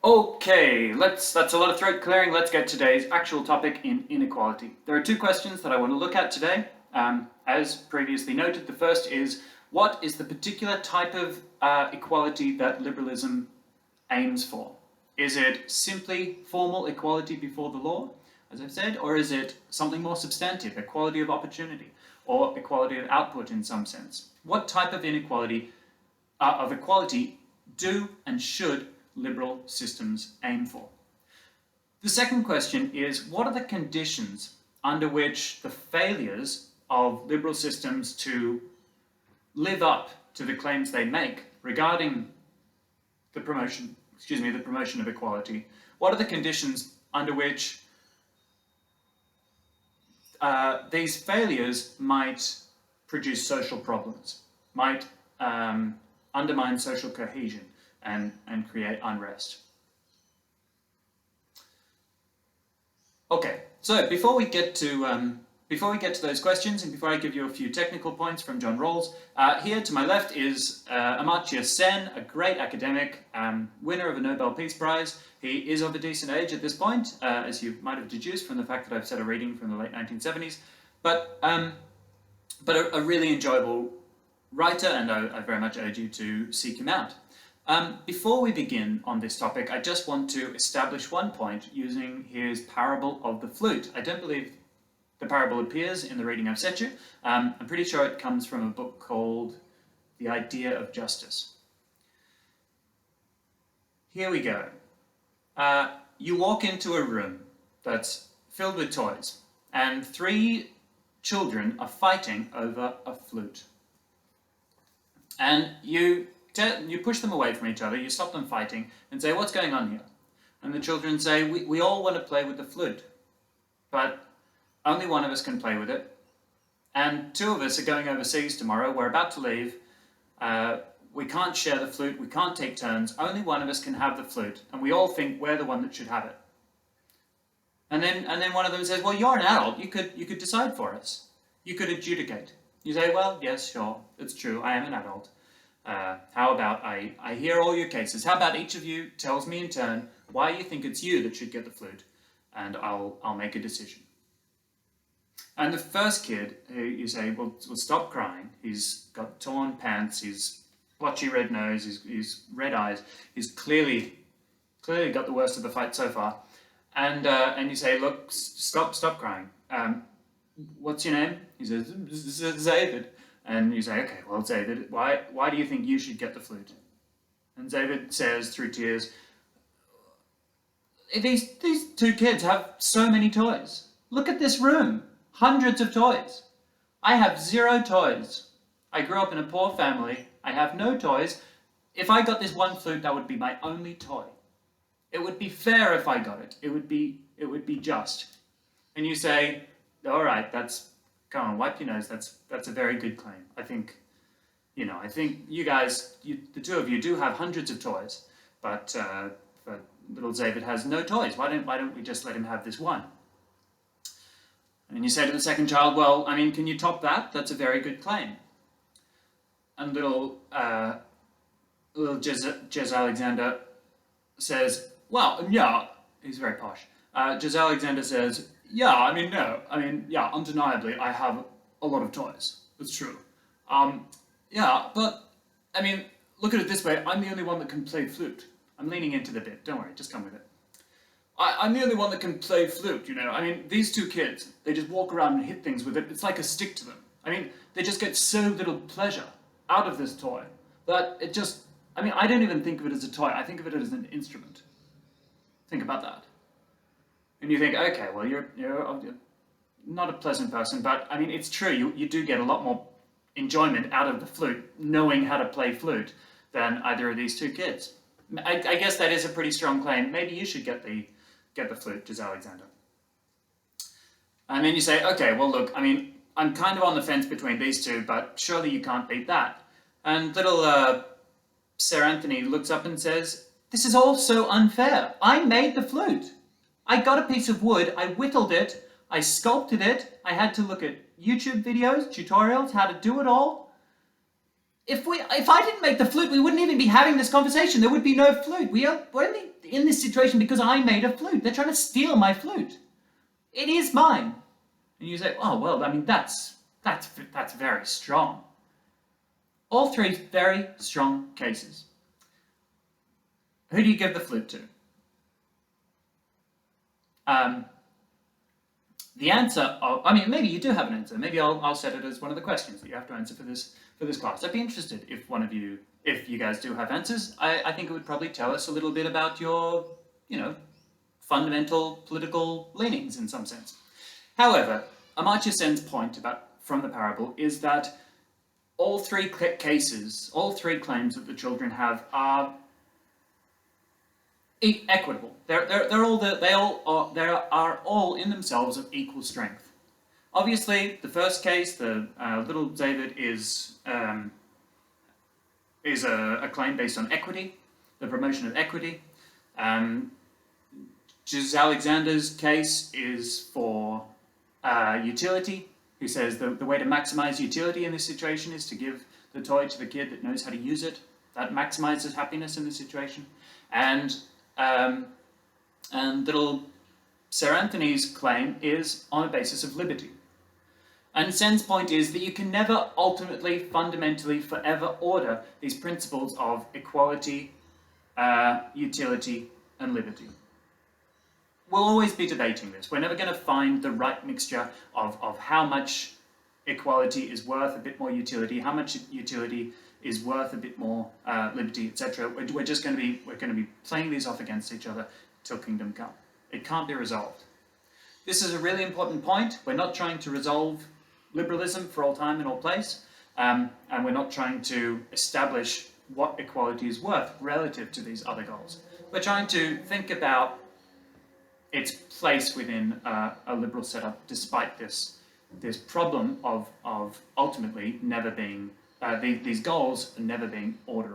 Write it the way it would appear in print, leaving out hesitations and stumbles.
Okay, that's a lot of throat clearing. Let's get today's actual topic in inequality. There are two questions that I want to look at today. As previously noted, the first is, what is the particular type of equality that liberalism aims for? Is it simply formal equality before the law, as I've said, or is it something more substantive, equality of opportunity, or equality of output in some sense? What type of equality do and should liberal systems aim for? The second question is, what are the conditions under which the failures of liberal systems to live up to the claims they make regarding the promotion of equality, what are the conditions under which these failures might produce social problems, might undermine social cohesion and create unrest? Okay, so before we get to those questions, and before I give you a few technical points from John Rawls, here to my left is Amartya Sen, a great academic, winner of a Nobel Peace Prize. He is of a decent age at this point, as you might have deduced from the fact that I've said a reading from the late 1970s, but a really enjoyable writer, and I very much urge you to seek him out. Before we begin on this topic, I just want to establish one point using his parable of the flute. I don't believe the parable appears in the reading I've set you. I'm pretty sure it comes from a book called The Idea of Justice. Here we go. You walk into a room that's filled with toys, and three children are fighting over a flute. And you push them away from each other, you stop them fighting, and say, "What's going on here?" And the children say, we all want to play with the flute, but only one of us can play with it. And two of us are going overseas tomorrow, we're about to leave, we can't share the flute, we can't take turns, only one of us can have the flute, and we all think we're the one that should have it. And then one of them says, "Well, you're an adult, you could decide for us. You could adjudicate." You say, "Well, yes, sure, it's true, I am an adult. How about I hear all your cases. How about each of you tells me in turn why you think it's you that should get the flute, and I'll make a decision." And the first kid, who you say, well, stop crying. He's got torn pants, he's blotchy red nose, he's red eyes. He's clearly got the worst of the fight so far. And you say, "Look, stop crying. What's your name?" He says, "David." And you say, "Okay, well, David, why do you think you should get the flute?" And David says through tears, These two kids have so many toys. Look at this room. Hundreds of toys. I have 0 toys. I grew up in a poor family. I have no toys. If I got this one flute, that would be my only toy. It would be fair if I got it. It would be just." And you say, "All right, come on, wipe your nose. That's a very good claim. I think you guys, the two of you, do have hundreds of toys, but little David has no toys. Why don't we just let him have this one?" And you say to the second child, "Well, I mean, can you top that? That's a very good claim." And little Jez Alexander says, "Well, yeah," he's very posh. Jez Alexander says, "Yeah, yeah, undeniably, I have a lot of toys. It's true. Yeah, but, I mean, look at it this way. I'm the only one that can play flute." I'm leaning into the bit. Don't worry, just come with it. I'm the only one that can play flute, I mean, these two kids, they just walk around and hit things with it. It's like a stick to them. I mean, they just get so little pleasure out of this toy that I don't even think of it as a toy. I think of it as an instrument. Think about that. And you think, okay, well, you're not a pleasant person, but I mean, it's true. You do get a lot more enjoyment out of the flute, knowing how to play flute, than either of these two kids. I guess that is a pretty strong claim. Maybe you should get the flute, Jez Alexander. And then you say, okay, well, look, I mean, I'm kind of on the fence between these two, but surely you can't beat that. And little Sir Anthony looks up and says, "This is all so unfair. I made the flute. I got a piece of wood, I whittled it, I sculpted it, I had to look at YouTube videos, tutorials, how to do it all. if I didn't make the flute, we wouldn't even be having this conversation. There would be no flute. We're only in this situation because I made a flute. They're trying to steal my flute. It is mine. And you say, oh, well, I mean, that's very strong. All three very strong cases. Who do you give the flute to? The answer, I mean, maybe you do have an answer. Maybe I'll set it as one of the questions that you have to answer for this class. I'd be interested if you guys do have answers. I think it would probably tell us a little bit about your, fundamental political leanings in some sense. However, Amartya Sen's point from the parable is that all three cases, all three claims that the children have are equitable. They are all in themselves of equal strength. Obviously, the first case, the little David is a claim based on equity, the promotion of equity. Ms. Alexander's case is for utility, who says the way to maximize utility in this situation is to give the toy to the kid that knows how to use it. That maximizes happiness in the situation. And little Sir Anthony's claim is on a basis of liberty. And Sen's point is that you can never ultimately, fundamentally, forever order these principles of equality, utility, and liberty. We'll always be debating this. We're never going to find the right mixture of how much equality is worth a bit more utility, how much utility is worth a bit more liberty, etc. We're going to be playing these off against each other till kingdom come. It can't be resolved. This is a really important point. We're not trying to resolve liberalism for all time and all place, and we're not trying to establish what equality is worth relative to these other goals. We're trying to think about its place within a liberal setup, despite this problem of ultimately never being these goals never being ordered.